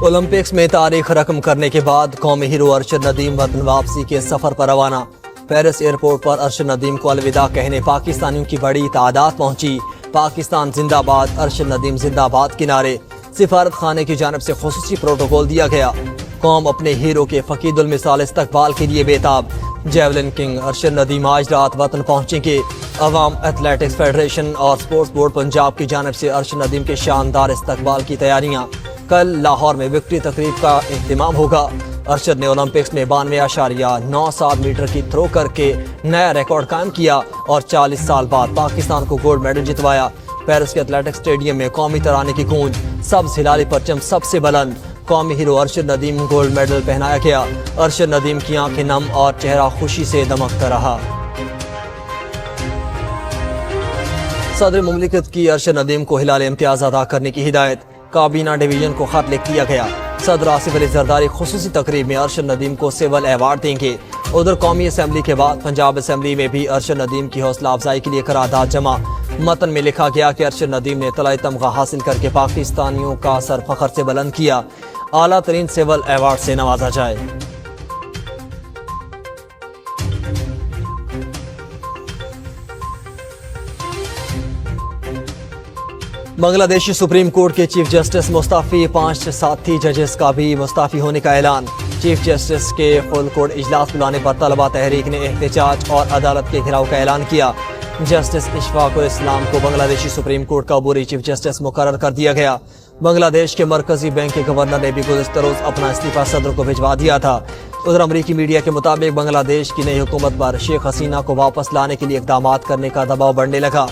Olympics میں تاریخ رقم کرنے کے بعد قومی ہیرو ارشد ندیم وطن واپسی کے سفر پر روانہ۔ پیرس ایئرپورٹ پر ارشد ندیم کو الوداع کہنے پاکستانیوں کی بڑی تعداد پہنچی۔ پاکستان زندہ باد، ارشد ندیم زندہ باد کے نعرے۔ سفارت خانے کی جانب سے خصوصی پروٹوکول دیا گیا۔ قوم اپنے ہیرو کے فقید المثال استقبال کے لیے بےتاب۔ جیولن کنگ ارشد ندیم آج رات وطن پہنچیں گے۔ عوام ایتھلیٹکس فیڈریشن اور سپورٹس بورڈ پنجاب کی جانب سے ارشد ندیم کے شاندار استقبال کی تیاریاں۔ کل لاہور میں وکٹری تقریب کا اہتمام ہوگا۔ ارشد نے اولمپکس میں 92.97 میٹر کی تھرو کر کے نیا ریکارڈ قائم کیا اور 40 سال بعد پاکستان کو گولڈ میڈل جتوایا۔ پیرس کے ایتھلیٹکس اسٹیڈیم میں قومی ترانے کی گونج، سبز ہلالی پرچم سب سے بلند۔ قومی hero Arshad Nadeem gold medal پہنایا گیا۔ ارشد ندیم کی آنکھیں نم اور چہرہ خوشی سے دمکتا رہا۔ صدر مملکت کی ارشد ندیم کو ہلال امتیاز ادا کرنے کی ہدایت۔ کابینہ ڈویژن کو خط لکھ دیا گیا۔ صدر آصف علی زرداری خصوصی تقریب میں ارشد ندیم کو سول ایوارڈ دیں گے۔ ادھر قومی اسمبلی کے بعد پنجاب اسمبلی میں بھی ارشد ندیم کی حوصلہ افزائی کے لیے قرارداد جمع۔ متن میں لکھا گیا کہ ارشد ندیم نے طلائی تمغہ حاصل کر کے پاکستانیوں کا سر فخر سے بلند کیا۔ اعلیٰ ترین سول ایوارڈ سے نوازا جائے۔ بنگلہ دیشی سپریم کورٹ کے چیف جسٹس مستعفی، 5 ساتھی ججز کا بھی مستعفی ہونے کا اعلان۔ چیف جسٹس کے فل کورٹ اجلاس بلانے پر طلبہ تحریک نے احتجاج اور عدالت کے گھراؤ کا اعلان کیا۔ جسٹس اشفاق الاسلام کو بنگلہ دیشی سپریم کورٹ کا عبوری چیف جسٹس مقرر کر دیا گیا۔ بنگلہ دیش کے مرکزی بینک کے گورنر نے بھی گزشتہ روز اپنا استعفیٰ صدر کو بھجوا دیا تھا۔ ادھر امریکی میڈیا کے مطابق بنگلہ دیش کی نئی حکومت پر شیخ حسینہ کو واپس لانے کے لیے اقدامات کرنے کا دباؤ بڑھنے لگا۔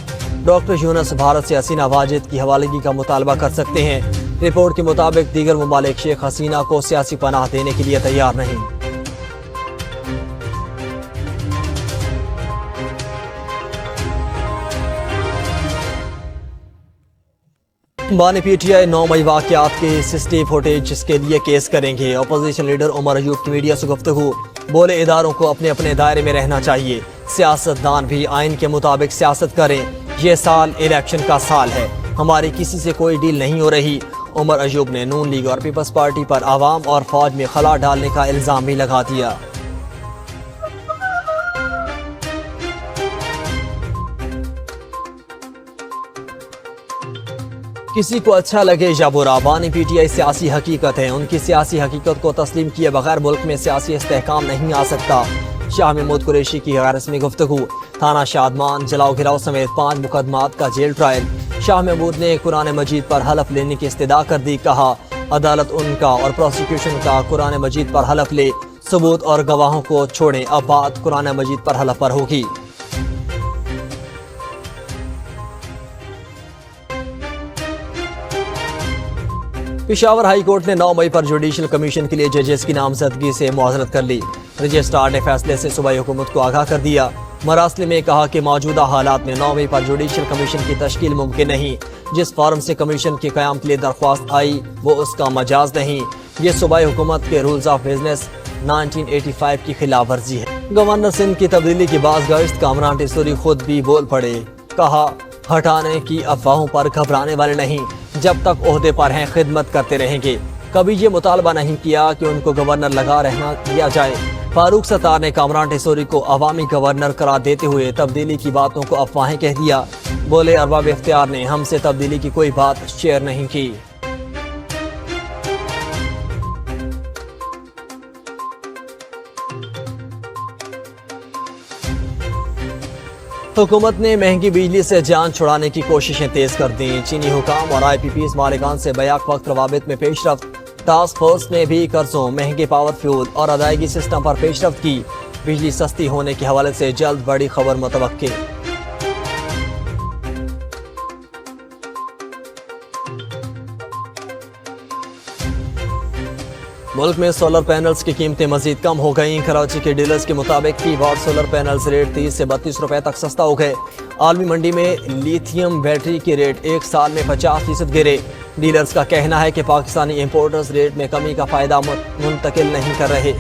ڈاکٹر یونس بھارت سے حسینہ واجد کی حوالگی کا مطالبہ کر سکتے ہیں۔ رپورٹ کے مطابق دیگر ممالک شیخ حسینہ کو سیاسی پناہ دینے کے لیے تیار نہیں۔ بانی پی ٹی آئی 9 مئی واقعات کے CCTV فوٹیج کے لیے کیس کریں گے۔ اپوزیشن لیڈر عمر ایوب کی میڈیا سے گفتگو، بولے اداروں کو اپنے اپنے دائرے میں رہنا چاہیے، سیاستدان بھی آئین کے مطابق سیاست کریں، یہ سال الیکشن کا سال ہے، ہماری کسی سے کوئی ڈیل نہیں ہو رہی۔ عمر ایوب نے نون لیگ اور پیپلز پارٹی پر عوام اور فوج میں خلا ڈالنے کا الزام بھی لگا دیا۔ کسی کو اچھا لگے یا برا، بانی پی ٹی آئی سیاسی حقیقت ہے، ان کی سیاسی حقیقت کو تسلیم کیے بغیر ملک میں سیاسی استحکام نہیں آ سکتا۔ شاہ محمود قریشی کی غیر رسمی گفتگو، تھانہ شادمان جلاؤ گھراؤ سمیت 5 مقدمات کا جیل ٹرائل۔ شاہ محمود نے قرآن مجید پر حلف لینے کی استدعا کر دی، کہا عدالت ان کا اور پروسیکیوشن کا قرآن مجید پر حلف لے، ثبوت اور گواہوں کو چھوڑیں، اب بات قرآن مجید پر حلف پر ہوگی۔ پشاور ہائی کورٹ نے 9 مئی پر جوڈیشل کمیشن کے لیے ججز کی نامزدگی سے معذرت کر لی۔ رجسٹرار نے فیصلے سے صوبائی حکومت کو آگاہ کر دیا۔ مراسلے میں کہا کہ موجودہ حالات میں 9 مئی پر جوڈیشل کمیشن کی تشکیل ممکن نہیں۔ جس فارم سے کمیشن کے قیام کے لیے درخواست آئی وہ اس کا مجاز نہیں، یہ صوبائی حکومت کے رولز آف بزنس 1985 کی خلاف ورزی ہے۔ گورنر سندھ کی تبدیلی کی بازگشت، کامران ٹیسوری خود بھی بول پڑے، کہا ہٹانے کی افواہوں پر گھبرانے والے نہیں، جب تک عہدے پر ہیں خدمت کرتے رہیں گے، کبھی یہ مطالبہ نہیں کیا کہ ان کو گورنر لگا رہنا دیا جائے۔ فاروق ستار نے کامران ٹیسوری کو عوامی گورنر قرار دیتے ہوئے تبدیلی کی باتوں کو افواہیں کہہ دیا، بولے ارباب اختیار نے ہم سے تبدیلی کی کوئی بات شیئر نہیں کی۔ حکومت نے مہنگی بجلی سے جان چھڑانے کی کوششیں تیز کر دیں، چینی حکام اور IPPs مالکان سے بیک وقت روابط میں پیش رفت۔ ٹاسک فورس نے بھی قرضوں، مہنگے پاور فیول اور ادائیگی سسٹم پر پیش رفت کی۔ بجلی سستی ہونے کے حوالے سے جلد بڑی خبر متوقع۔ ملک میں سولر پینلز کی قیمتیں مزید کم ہو گئیں۔ کراچی کے ڈیلرز کے مطابق فی واٹ سولر پینلز ریٹ 30 سے 32 روپے تک سستا ہو گئے۔ عالمی منڈی میں لیتھیم بیٹری کے ریٹ ایک سال میں 50% گرے۔ ڈیلرز کا کہنا ہے کہ پاکستانی امپورٹرز ریٹ میں کمی کا فائدہ منتقل نہیں کر رہے۔